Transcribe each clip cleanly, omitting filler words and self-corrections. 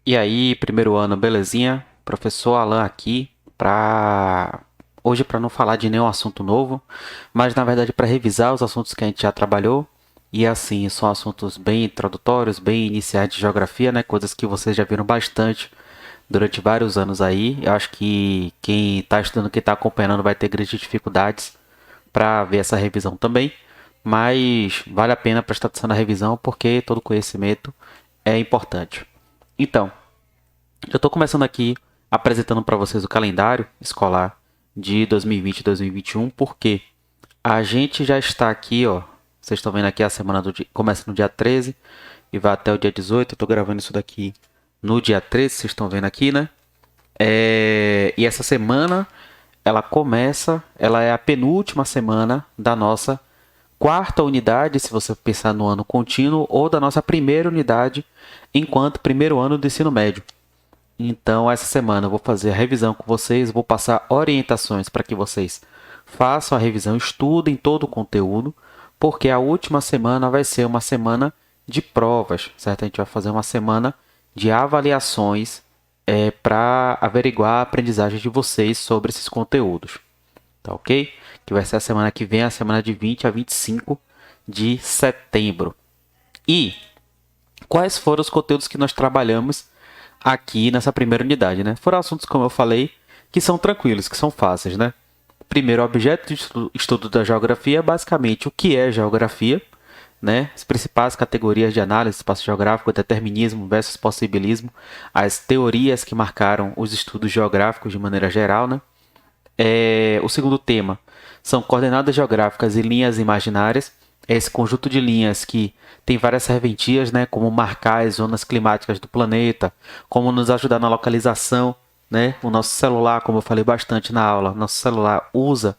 E aí, primeiro ano, belezinha? Professor Alan aqui para hoje para não falar de nenhum assunto novo, mas na verdade para revisar os assuntos que a gente já trabalhou. E assim, são assuntos bem introdutórios, bem iniciais de geografia, né? Coisas que vocês já viram bastante durante vários anos aí. Eu acho que quem está estudando, quem está acompanhando vai ter grandes dificuldades para ver essa revisão também, mas vale a pena prestar atenção na revisão porque todo conhecimento é importante. Então, eu estou começando aqui apresentando para vocês o calendário escolar de 2020 e 2021, porque a gente já está aqui, ó. Vocês estão vendo aqui a semana do dia, começa no dia 13 e vai até o dia 18. Eu estou gravando isso daqui no dia 13, vocês estão vendo aqui, né? E essa semana ela é a penúltima semana da nossa quarta unidade, se você pensar no ano contínuo, ou da nossa primeira unidade enquanto primeiro ano do ensino médio. Então, essa semana eu vou fazer a revisão com vocês, vou passar orientações para que vocês façam a revisão, estudem todo o conteúdo, porque a última semana vai ser uma semana de provas, certo? A gente vai fazer uma semana de avaliações para averiguar a aprendizagem de vocês sobre esses conteúdos, tá ok? Que vai ser a semana que vem, a semana de 20 a 25 de setembro. E quais foram os conteúdos que nós trabalhamos aqui nessa primeira unidade, né? Foram assuntos, como eu falei, que são tranquilos, que são fáceis, né? Primeiro, o objeto de estudo da geografia é basicamente o que é geografia, né? As principais categorias de análise, espaço geográfico, determinismo versus possibilismo, as teorias que marcaram os estudos geográficos de maneira geral, né? O segundo tema são coordenadas geográficas e linhas imaginárias. É esse conjunto de linhas que tem várias serventias, né, como marcar as zonas climáticas do planeta, como nos ajudar na localização, né? O nosso celular, como eu falei bastante na aula, nosso celular usa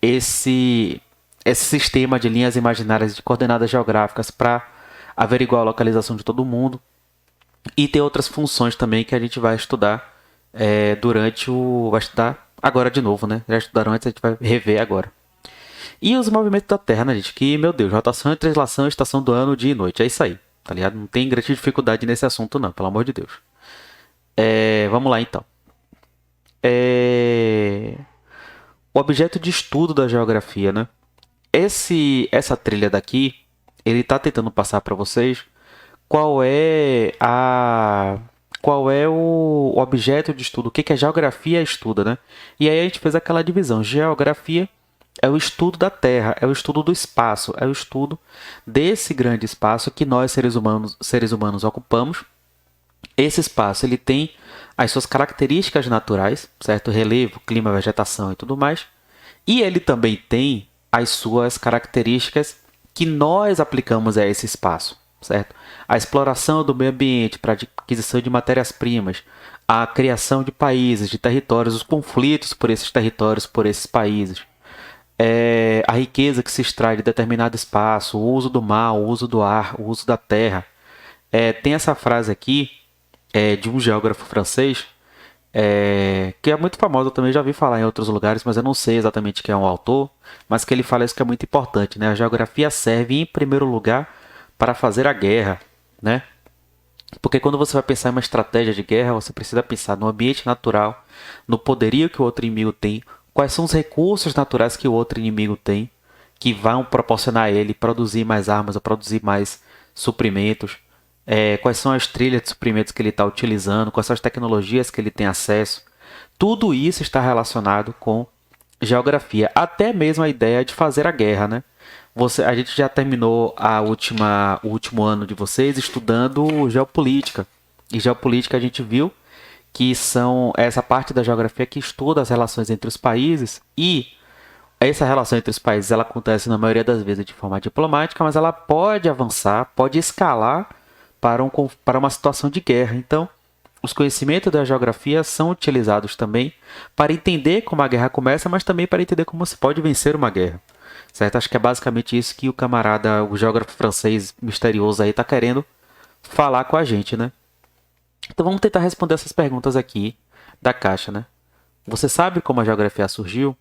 esse esse sistema de linhas imaginárias de coordenadas geográficas para averiguar a localização de todo mundo. E tem outras funções também que a gente vai estudar durante o. Vai estudar agora de novo, né? Já estudaram antes, a gente vai rever agora. E os movimentos da Terra, né, gente? Que, meu Deus, rotação e translação, estação do ano, dia e noite. É isso aí, tá ligado? Não tem grande dificuldade nesse assunto, não, pelo amor de Deus. Vamos lá, então. É... O objeto de estudo da geografia, né? Essa trilha daqui, ele tá tentando passar para vocês qual é a qual é o objeto de estudo, o que a geografia estuda, né? E aí a gente fez aquela divisão. Geografia é o estudo da Terra, é o estudo do espaço, é o estudo desse grande espaço que nós seres humanos ocupamos. Esse espaço ele tem as suas características naturais, certo? Relevo, clima, vegetação e tudo mais. E ele também tem as suas características que nós aplicamos a esse espaço, certo? A exploração do meio ambiente para aquisição de matérias-primas, a criação de países, de territórios, os conflitos por esses territórios, por esses países, a riqueza que se extrai de determinado espaço, o uso do mar, o uso do ar, o uso da terra. Tem essa frase aqui de um geógrafo francês que é muito famosa, eu também já vi falar em outros lugares, mas eu não sei exatamente quem é o autor, mas que ele fala isso que é muito importante, né? A geografia serve em primeiro lugar para fazer a guerra, né? Porque quando você vai pensar em uma estratégia de guerra, você precisa pensar no ambiente natural, no poderio que o outro inimigo tem, quais são os recursos naturais que o outro inimigo tem, que vão proporcionar a ele produzir mais armas ou produzir mais suprimentos, quais são as trilhas de suprimentos que ele está utilizando, quais são as tecnologias que ele tem acesso. Tudo isso está relacionado com geografia, até mesmo a ideia de fazer a guerra, né? A gente já terminou o último ano de vocês estudando geopolítica. E geopolítica a gente viu que são essa parte da geografia que estuda as relações entre os países e essa relação entre os países ela acontece na maioria das vezes de forma diplomática, mas ela pode avançar, pode escalar para uma situação de guerra. Então, os conhecimentos da geografia são utilizados também para entender como a guerra começa, mas também para entender como se pode vencer uma guerra. Certo? Acho que é basicamente isso que o camarada, o geógrafo francês misterioso aí, está querendo falar com a gente, né? Então vamos tentar responder essas perguntas aqui da caixa, né? Você sabe como a geografia surgiu?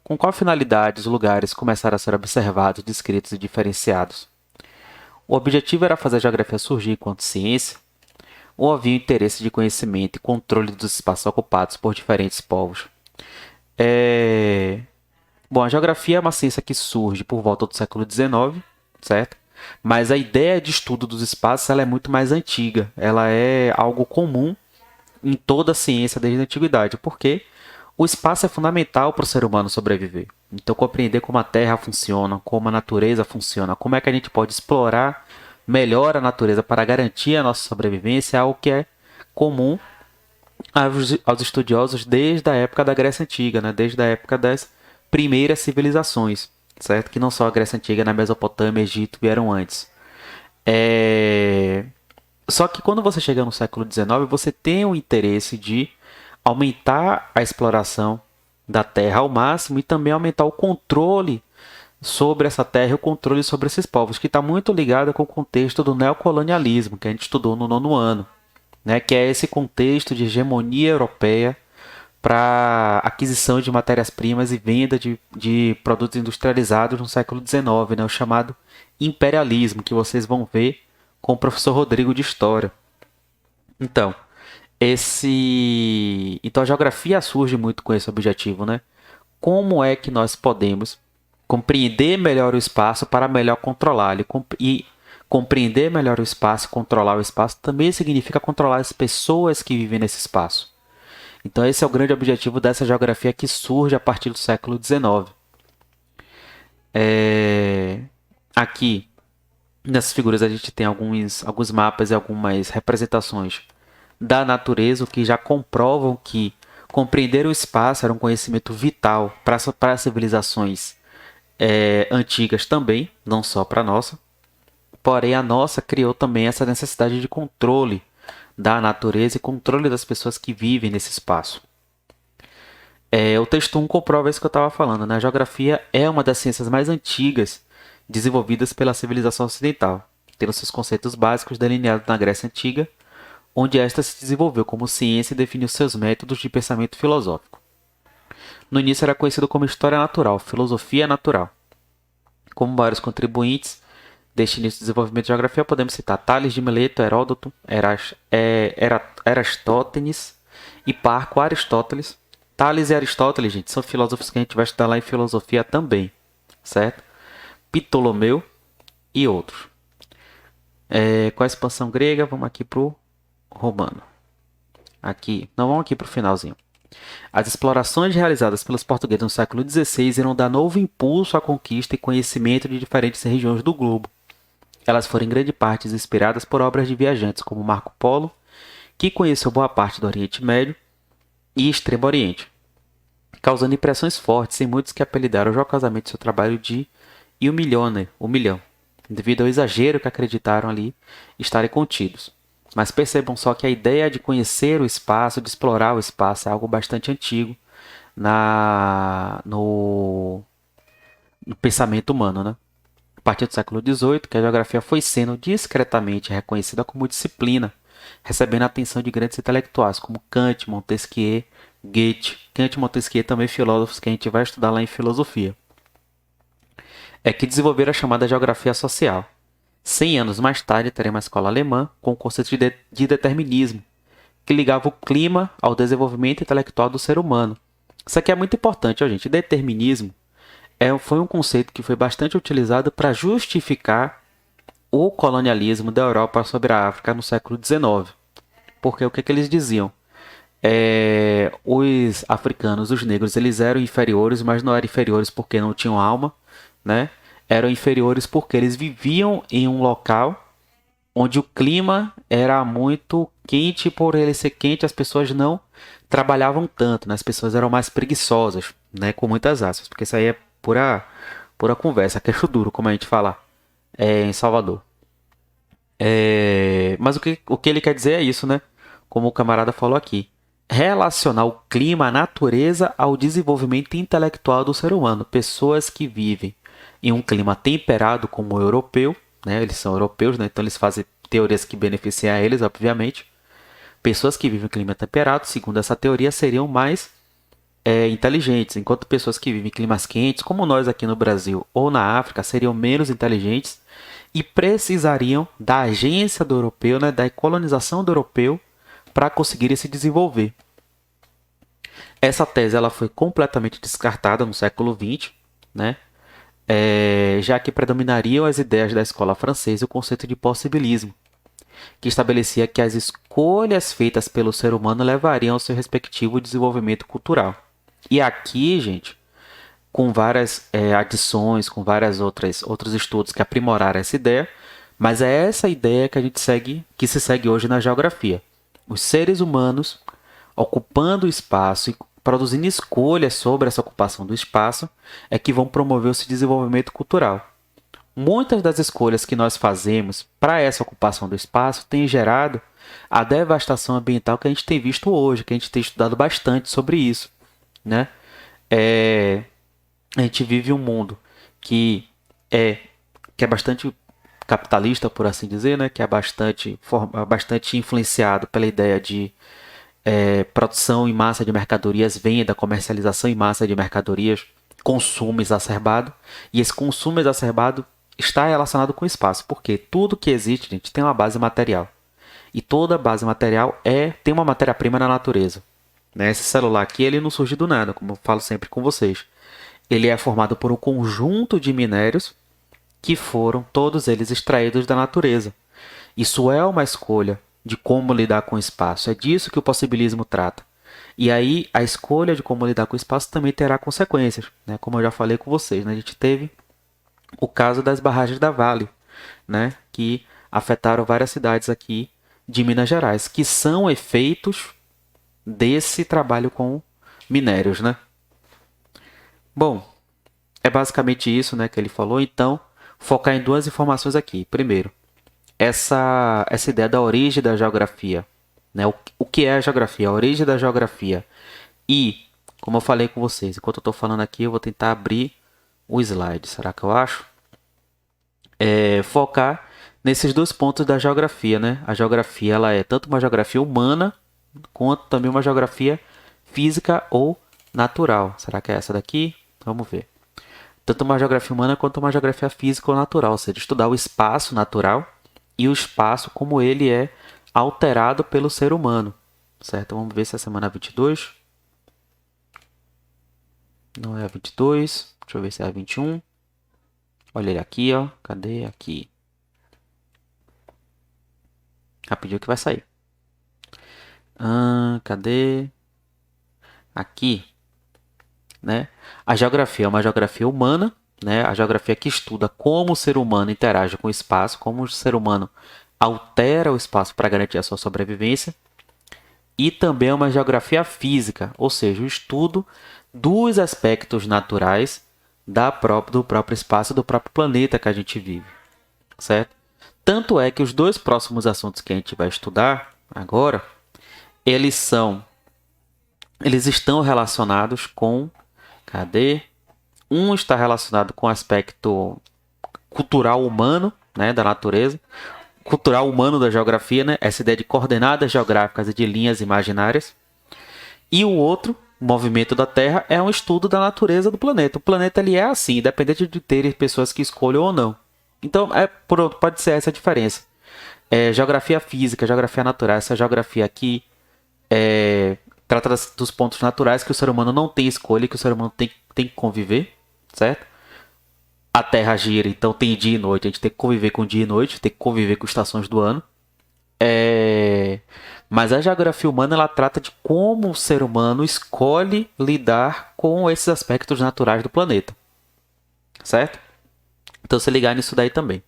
Com qual finalidade os lugares começaram a ser observados, descritos e diferenciados? O objetivo era fazer a geografia surgir enquanto ciência? ou havia interesse de conhecimento e controle dos espaços ocupados por diferentes povos. É... Bom, a geografia é uma ciência que surge por volta do século XIX, certo? Mas a ideia de estudo dos espaços ela é muito mais antiga. Ela é algo comum em toda a ciência desde a antiguidade, porque o espaço é fundamental para o ser humano sobreviver. Então, compreender como a Terra funciona, como a natureza funciona, como é que a gente pode explorar melhor a natureza para garantir a nossa sobrevivência é algo que é comum aos estudiosos desde a época da Grécia Antiga, né? Desde a época das primeiras civilizações, certo? Que não só a Grécia Antiga, na Mesopotâmia, Egito vieram antes. Só que quando você chega no século XIX, você tem o interesse de aumentar a exploração da terra ao máximo e também aumentar o controle sobre essa terra e o controle sobre esses povos, que está muito ligado com o contexto do neocolonialismo, que a gente estudou no nono ano, né? Que é esse contexto de hegemonia europeia para aquisição de matérias-primas e venda de produtos industrializados no século XIX, né? O chamado imperialismo, que vocês vão ver com o professor Rodrigo de História. Então, então a geografia surge muito com esse objetivo, né? Como é que nós podemos compreender melhor o espaço para melhor controlá-lo? E compreender melhor o espaço, controlar o espaço, também significa controlar as pessoas que vivem nesse espaço. Então esse é o grande objetivo dessa geografia que surge a partir do século XIX. Aqui, nessas figuras, a gente tem alguns mapas e algumas representações da natureza, o que já comprovam que compreender o espaço era um conhecimento vital para as civilizações antigas também, não só para a nossa. Porém, a nossa criou também essa necessidade de controle da natureza e controle das pessoas que vivem nesse espaço. O texto 1 comprova isso que eu estava falando, né? A geografia é uma das ciências mais antigas desenvolvidas pela civilização ocidental, tendo seus conceitos básicos delineados na Grécia Antiga, onde esta se desenvolveu como ciência e definiu seus métodos de pensamento filosófico. No início era conhecido como História Natural, Filosofia Natural. Como maiores contribuintes deste início de desenvolvimento de geografia, podemos citar Tales de Mileto, Heródoto, Eratóstenes, Hiparco, Aristóteles. Tales e Aristóteles, gente, são filósofos que a gente vai estudar lá em filosofia também, certo? Ptolomeu e outros. Com a expansão grega, vamos aqui para o romano. Vamos aqui para o finalzinho. As explorações realizadas pelos portugueses no século XVI irão dar novo impulso à conquista e conhecimento de diferentes regiões do globo. Elas foram em grande parte inspiradas por obras de viajantes como Marco Polo, que conheceu boa parte do Oriente Médio e Extremo Oriente, causando impressões fortes em muitos que apelidaram jocosamente seu trabalho de o milhão, devido ao exagero que acreditaram ali estarem contidos. Mas percebam só que a ideia de conhecer o espaço, de explorar o espaço, é algo bastante antigo no pensamento humano, né? A partir do século XVIII, que a geografia foi sendo discretamente reconhecida como disciplina, recebendo a atenção de grandes intelectuais como Kant, Montesquieu, Goethe. Kant e Montesquieu também filósofos que a gente vai estudar lá em filosofia. Que desenvolveram a chamada geografia social. 100 anos mais tarde, teremos uma escola alemã com o conceito de determinismo, que ligava o clima ao desenvolvimento intelectual do ser humano. Isso aqui é muito importante, gente. Determinismo foi um conceito que foi bastante utilizado para justificar o colonialismo da Europa sobre a África no século XIX. Porque o que eles diziam? Os africanos, os negros, eles eram inferiores, mas não eram inferiores porque não tinham alma, né? Eram inferiores porque eles viviam em um local onde o clima era muito quente, e por ele ser quente, as pessoas não trabalhavam tanto, né? As pessoas eram mais preguiçosas, né? Com muitas aspas, porque isso aí é pura conversa, queixo duro, como a gente fala em Salvador. Mas o que ele quer dizer é isso, né? Como o camarada falou aqui. Relacionar o clima, a natureza, ao desenvolvimento intelectual do ser humano. Pessoas que vivem em um clima temperado como o europeu, né? Eles são europeus, né? Então eles fazem teorias que beneficiam a eles, obviamente. Pessoas que vivem em clima temperado, segundo essa teoria, seriam mais inteligentes, enquanto pessoas que vivem em climas quentes, como nós aqui no Brasil ou na África, seriam menos inteligentes e precisariam da agência do europeu, né, da colonização do europeu, para conseguirem se desenvolver. Essa tese ela foi completamente descartada no século XX, né, já que predominariam as ideias da escola francesa e o conceito de possibilismo, que estabelecia que as escolhas feitas pelo ser humano levariam ao seu respectivo desenvolvimento cultural. E aqui, gente, com várias adições, com várias outros estudos que aprimoraram essa ideia, mas é essa ideia que a gente segue, que se segue hoje na geografia. Os seres humanos ocupando o espaço e produzindo escolhas sobre essa ocupação do espaço é que vão promover o seu desenvolvimento cultural. Muitas das escolhas que nós fazemos para essa ocupação do espaço têm gerado a devastação ambiental que a gente tem visto hoje, que a gente tem estudado bastante sobre isso, né? A gente vive um mundo que que é bastante capitalista, por assim dizer, né? Que é bastante influenciado pela ideia de produção em massa de mercadorias, venda, comercialização em massa de mercadorias, consumo exacerbado. E esse consumo exacerbado está relacionado com o espaço, porque tudo que existe, gente, tem uma base material. E toda base material tem uma matéria-prima na natureza. Né? Esse celular aqui ele não surge do nada, como eu falo sempre com vocês. Ele é formado por um conjunto de minérios que foram todos eles extraídos da natureza. Isso é uma escolha de como lidar com o espaço. É disso que o possibilismo trata. E aí, a escolha de como lidar com o espaço também terá consequências. Né? Como eu já falei com vocês, né? A gente teve o caso das barragens da Vale, né? Que afetaram várias cidades aqui de Minas Gerais, que são efeitos desse trabalho com minérios. Né? Bom, é basicamente isso, né, que ele falou. Então, focar em duas informações aqui. Primeiro, essa ideia da origem da geografia. Né? O que é a geografia? A origem da geografia. E, como eu falei com vocês, enquanto eu estou falando aqui, eu vou tentar abrir o slide. Será que eu acho? Focar nesses dois pontos da geografia. Né? A geografia ela é tanto uma geografia humana, quanto também uma geografia física ou natural. Será que é essa daqui? Vamos ver. Tanto uma geografia humana quanto uma geografia física ou natural, ou seja, estudar o espaço natural e o espaço como ele é alterado pelo ser humano, certo? Vamos ver se é a semana 22. Não é a 22, deixa eu ver se é a 21. Olha ele aqui, ó. Cadê? Aqui. Rapidinho que vai sair. Cadê? Aqui, né? A geografia é uma geografia humana, né? A geografia que estuda como o ser humano interage com o espaço, como o ser humano altera o espaço para garantir a sua sobrevivência. E também é uma geografia física, ou seja, o estudo dos aspectos naturais do próprio espaço, do próprio planeta que a gente vive, certo? Tanto é que os dois próximos assuntos que a gente vai estudar agora, eles estão relacionados com, cadê? Um está relacionado com o aspecto cultural humano, né, da natureza, cultural humano da geografia, né, essa ideia de coordenadas geográficas e de linhas imaginárias. E o outro, o movimento da Terra, é um estudo da natureza do planeta. O planeta ele é assim, independente de ter pessoas que escolham ou não. Então, pronto, pode ser essa a diferença. Geografia física, geografia natural, essa geografia aqui trata dos pontos naturais que o ser humano não tem escolha, que o ser humano tem que conviver, certo? A Terra gira, então tem dia e noite, a gente tem que conviver com dia e noite, tem que conviver com estações do ano. Mas a geografia humana ela trata de como o ser humano escolhe lidar com esses aspectos naturais do planeta, certo? Então, se ligar nisso daí também.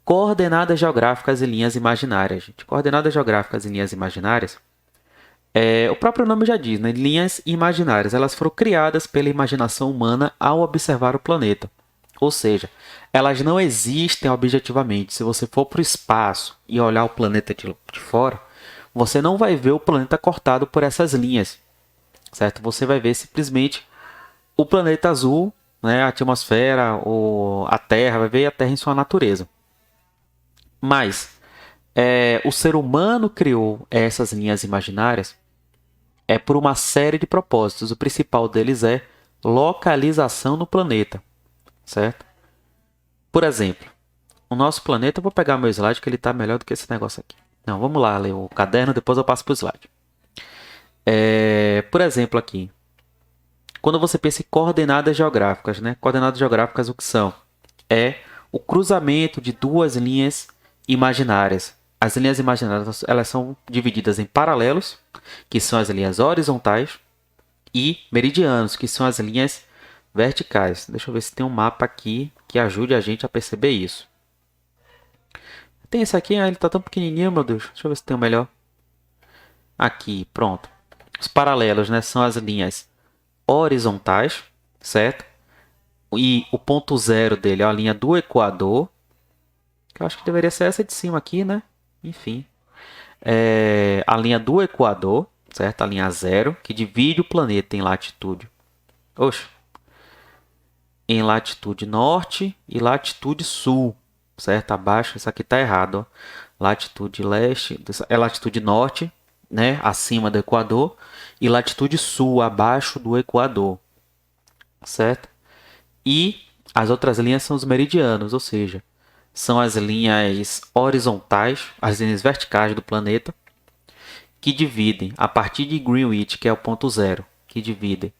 Coordenadas geográficas e linhas imaginárias. Gente. Coordenadas geográficas e linhas imaginárias, o próprio nome já diz, né? Linhas imaginárias. Elas foram criadas pela imaginação humana ao observar o planeta. Ou seja, elas não existem objetivamente. Se você for para o espaço e olhar o planeta de fora, você não vai ver o planeta cortado por essas linhas, certo? Você vai ver simplesmente o planeta azul, né? A atmosfera, a Terra, vai ver a Terra em sua natureza. Mas o ser humano criou essas linhas imaginárias por uma série de propósitos. O principal deles é localização no planeta, certo? Por exemplo, o nosso planeta, eu vou pegar meu slide que ele está melhor do que esse negócio aqui. Não, vamos lá ler o caderno, depois eu passo para o slide. Por exemplo, aqui, quando você pensa em coordenadas geográficas, né? Coordenadas geográficas o que são? É o cruzamento de duas linhas imaginárias. As linhas imaginárias elas são divididas em paralelos, que são as linhas horizontais, e meridianos, que são as linhas verticais. Deixa eu ver se tem um mapa aqui que ajude a gente a perceber isso. Tem esse aqui, ele está tão pequenininho, meu Deus. Deixa eu ver se tem um melhor. Aqui, pronto. Os paralelos, né, são as linhas horizontais, certo? E o ponto zero dele é a linha do Equador, que eu acho que deveria ser essa de cima aqui, né? Enfim. A linha do Equador, certo? A linha zero, que divide o planeta em latitude. Oxe. Em latitude norte e latitude sul, certo? Abaixo, isso aqui está errado. Ó. Latitude leste, é latitude norte, né? Acima do Equador. E latitude sul, abaixo do Equador, certo? E as outras linhas são os meridianos, ou seja, são as linhas horizontais, as linhas verticais do planeta, que dividem a partir de Greenwich, que é o ponto zero, que dividem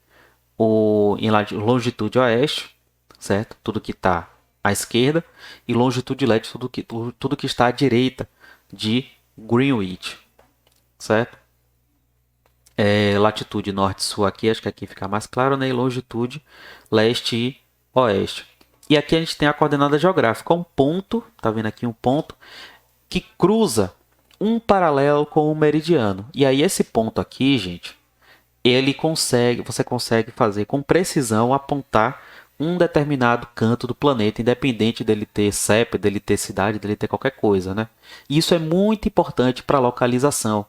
em longitude oeste, certo? Tudo que está à esquerda, e longitude leste, tudo que está à direita de Greenwich, certo? Latitude norte e sul aqui, acho que aqui fica mais claro, né? E longitude leste e oeste. E aqui a gente tem a coordenada geográfica, um ponto, tá vendo aqui um ponto, que cruza um paralelo com o meridiano. E aí esse ponto aqui, gente, você consegue fazer com precisão apontar um determinado canto do planeta, independente dele ter CEP, dele ter cidade, dele ter qualquer coisa, né? E isso é muito importante para localização,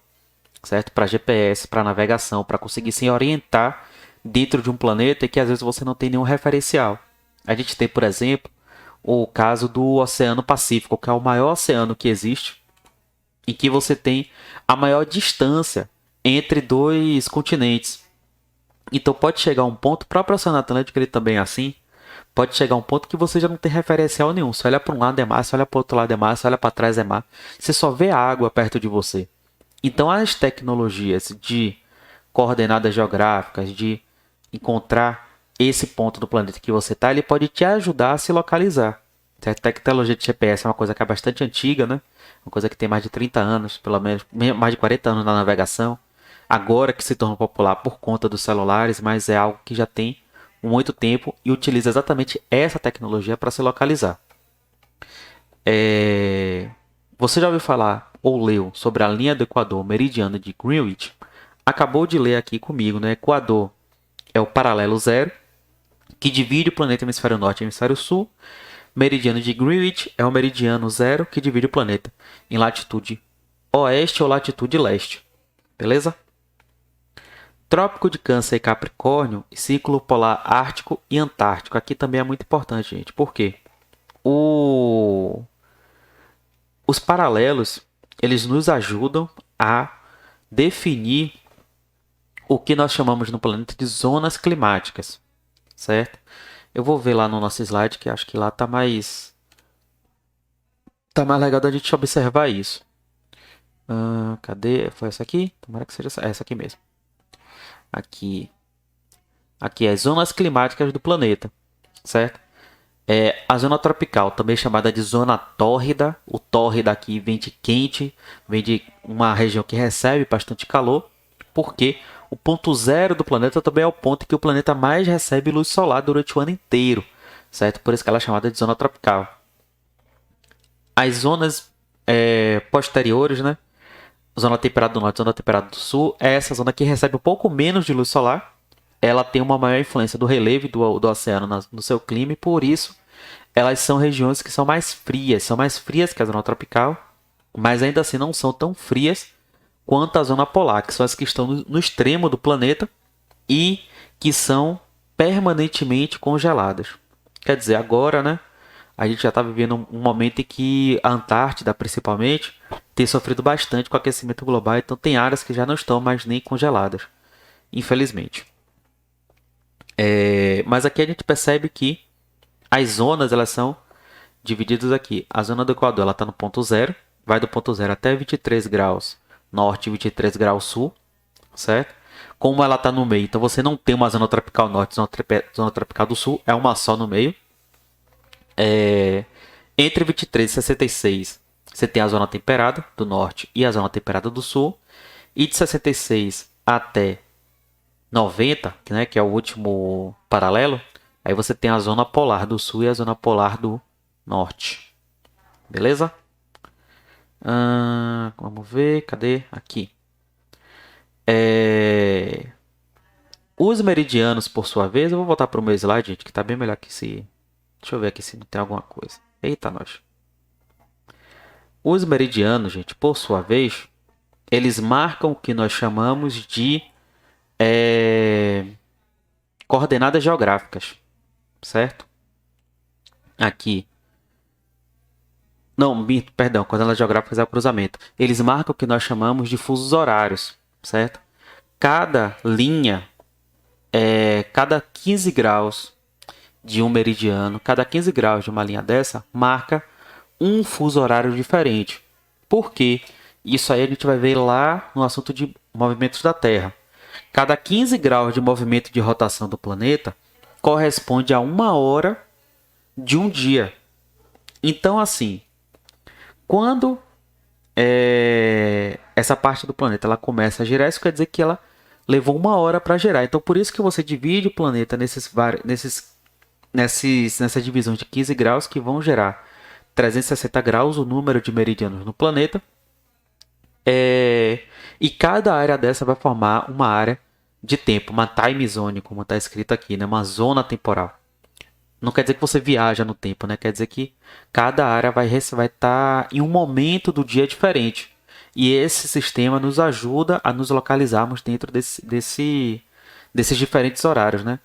certo? Para GPS, para navegação, para conseguir se orientar dentro de um planeta que às vezes você não tem nenhum referencial. A gente tem, por exemplo, o caso do Oceano Pacífico, que é o maior oceano que existe, em que você tem a maior distância entre dois continentes. Então pode chegar um ponto, o próprio Oceano Atlântico ele também é assim, pode chegar um ponto que você já não tem referencial nenhum. Você olha para um lado é mar, você olha para o outro lado é mar, você olha para trás é mar. Você só vê a água perto de você. Então as tecnologias de coordenadas geográficas, de encontrar esse ponto do planeta que você está, ele pode te ajudar a se localizar. A tecnologia de GPS é uma coisa que é bastante antiga, né? Uma coisa que tem mais de 30 anos, pelo menos mais de 40 anos na navegação. Agora que se tornou popular por conta dos celulares, mas é algo que já tem muito tempo e utiliza exatamente essa tecnologia para se localizar. Você já ouviu falar ou leu sobre a linha do Equador meridiana de Greenwich? Acabou de ler aqui comigo, né? Equador é o paralelo zero, que divide o planeta hemisfério norte e hemisfério sul. Meridiano de Greenwich é o meridiano zero, que divide o planeta em latitude oeste ou latitude leste. Beleza? Trópico de Câncer e Capricórnio, e ciclo polar ártico e antártico. Aqui também é muito importante, gente. Por quê? Os paralelos, eles nos ajudam a definir o que nós chamamos no planeta de zonas climáticas, certo? Eu vou ver lá no nosso slide, que acho que lá tá mais legal da gente observar isso. Cadê? Foi essa aqui? Tomara que seja essa aqui mesmo. Aqui é as zonas climáticas do planeta, certo? A zona tropical, também chamada de zona tórrida. O tórrida aqui vem de quente, vem de uma região que recebe bastante calor, porque o ponto zero do planeta também é o ponto em que o planeta mais recebe luz solar durante o ano inteiro, certo? Por isso que ela é chamada de zona tropical. As zonas posteriores, né? Zona temperada do norte, zona temperada do sul, é essa zona que recebe um pouco menos de luz solar. Ela tem uma maior influência do relevo do oceano no seu clima e por isso elas são regiões que são mais frias que a zona tropical, mas ainda assim não são tão frias quanto a zona polar, que são as que estão no extremo do planeta e que são permanentemente congeladas. Quer dizer, agora, né, a gente já está vivendo um momento em que a Antártida, principalmente, tem sofrido bastante com o aquecimento global, então tem áreas que já não estão mais nem congeladas, infelizmente. Mas aqui a gente percebe que as zonas elas são divididos aqui. A zona do Equador está no ponto zero, vai do ponto zero até 23 graus norte e 23 graus sul, certo? Como ela está no meio, então você não tem uma zona tropical norte e zona tropical do sul, é uma só no meio. Entre 23 e 66, você tem a zona temperada do norte e a zona temperada do sul. E de 66 até 90, né, que é o último paralelo, aí você tem a zona polar do sul e a zona polar do norte. Beleza? Vamos ver, cadê? Aqui. Os meridianos, por sua vez, eu vou voltar para o meu slide, gente, que está bem melhor que esse. Deixa eu ver aqui se não tem alguma coisa. Eita, nós. Os meridianos, gente, por sua vez, eles marcam o que nós chamamos de coordenadas geográficas, certo? Aqui. Não, perdão, coordenadas geográficas é o cruzamento. Eles marcam o que nós chamamos de fusos horários, certo? Cada linha, cada 15 graus de um meridiano, cada 15 graus de uma linha dessa, marca um fuso horário diferente. Por quê? Isso aí a gente vai ver lá no assunto de movimentos da Terra. Cada 15 graus de movimento de rotação do planeta corresponde a 1 hora de um dia. Então, assim, quando essa parte do planeta ela começa a girar, isso quer dizer que ela levou 1 hora para girar. Então, por isso que você divide o planeta nessa divisão de 15 graus que vão gerar 360 graus, o número de meridianos no planeta. E cada área dessa vai formar uma área de tempo, uma time zone, como está escrito aqui, né? Uma zona temporal. Não quer dizer que você viaja no tempo, né? Quer dizer que cada área vai estar em um momento do dia diferente. E esse sistema nos ajuda a nos localizarmos dentro desses diferentes horários, né?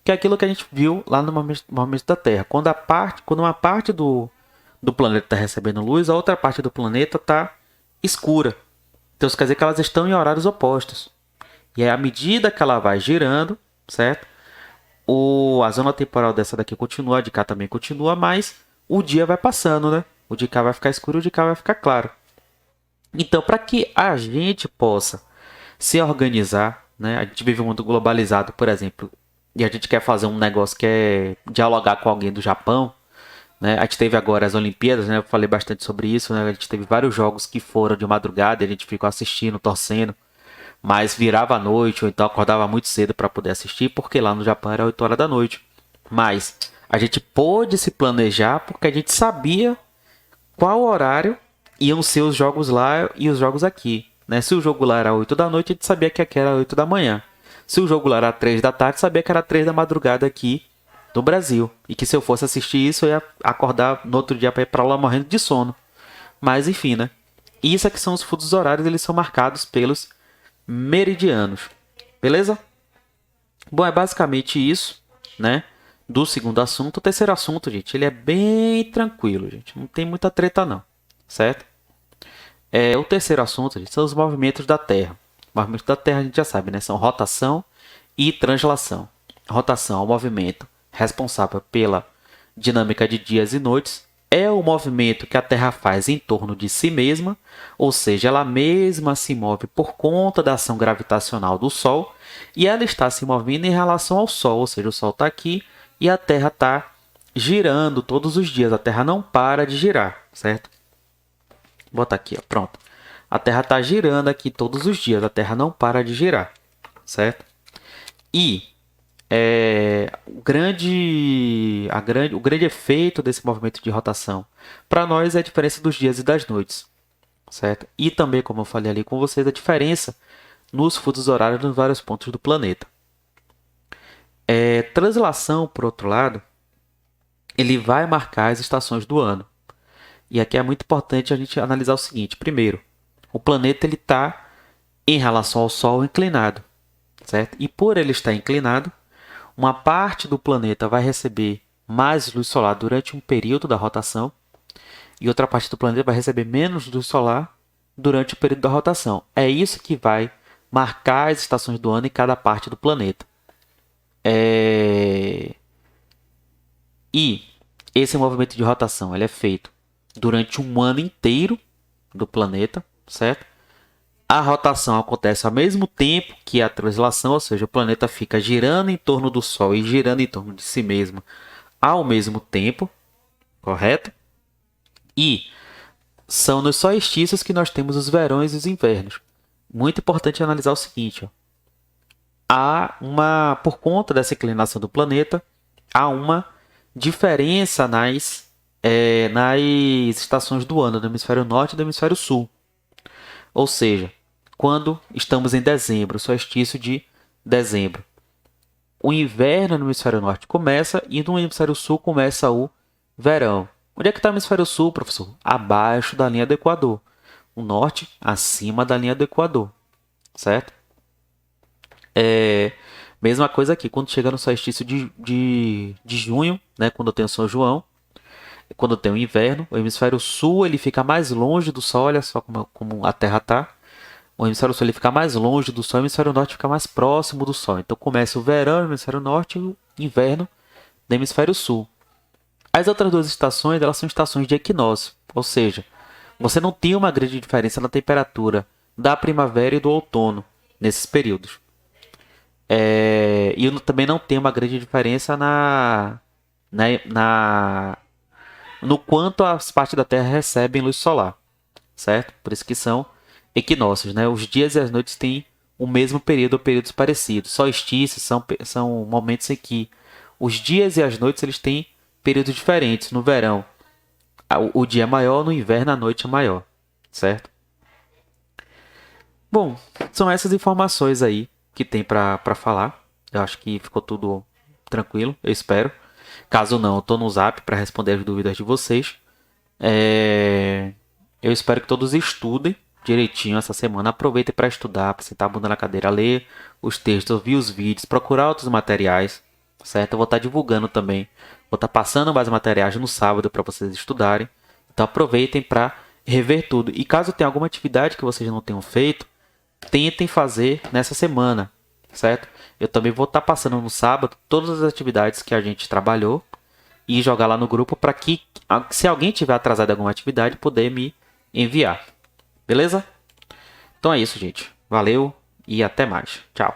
Que é aquilo que a gente viu lá no momento da Terra. Quando uma parte do planeta está recebendo luz, a outra parte do planeta está escura. Então isso quer dizer que elas estão em horários opostos. E aí, à medida que ela vai girando, certo? A zona temporal dessa daqui continua, a de cá também continua, mas o dia vai passando, né? O de cá vai ficar escuro, o de cá vai ficar claro. Então, para que a gente possa se organizar, né? A gente vive um mundo globalizado, por exemplo, e a gente quer fazer um negócio que é dialogar com alguém do Japão, né? A gente teve agora as Olimpíadas, né? Eu falei bastante sobre isso, né? A gente teve vários jogos que foram de madrugada e a gente ficou assistindo, torcendo, mas virava à noite ou então acordava muito cedo para poder assistir, porque lá no Japão era 8 horas da noite. Mas a gente pôde se planejar porque a gente sabia qual horário iam ser os jogos lá e os jogos aqui, né? Se o jogo lá era 8 da noite, a gente sabia que aqui era 8 da manhã. Se o jogo lá era 3 da tarde, sabia que era 3 da madrugada aqui no Brasil. E que se eu fosse assistir isso, eu ia acordar no outro dia para ir para lá morrendo de sono. Mas enfim, né? Isso é que são os fusos horários, eles são marcados pelos meridianos. Beleza? Bom, é basicamente isso, né? Do segundo assunto. O terceiro assunto, gente, ele é bem tranquilo, gente. Não tem muita treta, não. Certo? O terceiro assunto, gente, são os movimentos da Terra. Movimentos da Terra a gente já sabe, né? São rotação e translação. Rotação é o movimento responsável pela dinâmica de dias e noites. É o movimento que a Terra faz em torno de si mesma, ou seja, ela mesma se move por conta da ação gravitacional do Sol e ela está se movendo em relação ao Sol, ou seja, o Sol está aqui e a Terra está girando todos os dias. A Terra não para de girar, certo? Vou botar aqui, ó, pronto. A Terra está girando aqui todos os dias, a Terra não para de girar, certo? E o grande efeito desse movimento de rotação para nós é a diferença dos dias e das noites, certo? E também, como eu falei ali com vocês, a diferença nos fusos horários nos vários pontos do planeta. Translação, por outro lado, ele vai marcar as estações do ano. E aqui é muito importante a gente analisar o seguinte. Primeiro, o planeta está em relação ao Sol inclinado, certo? E por ele estar inclinado, uma parte do planeta vai receber mais luz solar durante um período da rotação e outra parte do planeta vai receber menos luz solar durante o período da rotação. É isso que vai marcar as estações do ano em cada parte do planeta. E esse movimento de rotação ele é feito durante um ano inteiro do planeta, certo? A rotação acontece ao mesmo tempo que a translação, ou seja, o planeta fica girando em torno do Sol e girando em torno de si mesmo ao mesmo tempo, correto? E são nos solstícios que nós temos os verões e os invernos. Muito importante analisar o seguinte, ó. Por conta dessa inclinação do planeta, há uma diferença nas estações do ano, do hemisfério norte e do hemisfério sul. Ou seja, quando estamos em dezembro, solstício de dezembro, o inverno no hemisfério norte começa e no hemisfério sul começa o verão. Onde é que está o hemisfério sul, professor? Abaixo da linha do Equador. O norte, acima da linha do Equador. Certo? Mesma coisa aqui, quando chega no solstício de junho, né, quando tem o São João, quando tem o inverno, o hemisfério sul ele fica mais longe do Sol, olha só como a Terra está. O hemisfério sul ele fica mais longe do Sol, o hemisfério norte fica mais próximo do Sol. Então começa o verão no hemisfério norte e o inverno no hemisfério sul. As outras duas estações elas são estações de equinócio, ou seja, você não tem uma grande diferença na temperatura da primavera e do outono nesses períodos. E também não tem uma grande diferença no quanto as partes da Terra recebem luz solar, certo? Por isso que são equinócios, né? Os dias e as noites têm o mesmo período ou períodos parecidos. Solstícios são momentos em que os dias e as noites eles têm períodos diferentes. No verão, o dia é maior, no inverno a noite é maior, certo? Bom, são essas informações aí que tem para falar. Eu acho que ficou tudo tranquilo, eu espero. Caso não, eu estou no Zap para responder as dúvidas de vocês. Eu espero que todos estudem direitinho essa semana. Aproveitem para estudar, para sentar a bunda na cadeira, ler os textos, ouvir os vídeos, procurar outros materiais, certo? Eu vou estar divulgando também. Vou estar passando mais materiais no sábado para vocês estudarem. Então aproveitem para rever tudo. E caso tenha alguma atividade que vocês não tenham feito, tentem fazer nessa semana, certo? Eu também vou estar passando no sábado todas as atividades que a gente trabalhou e jogar lá no grupo para que, se alguém tiver atrasado em alguma atividade, poder me enviar. Beleza? Então é isso, gente. Valeu e até mais. Tchau.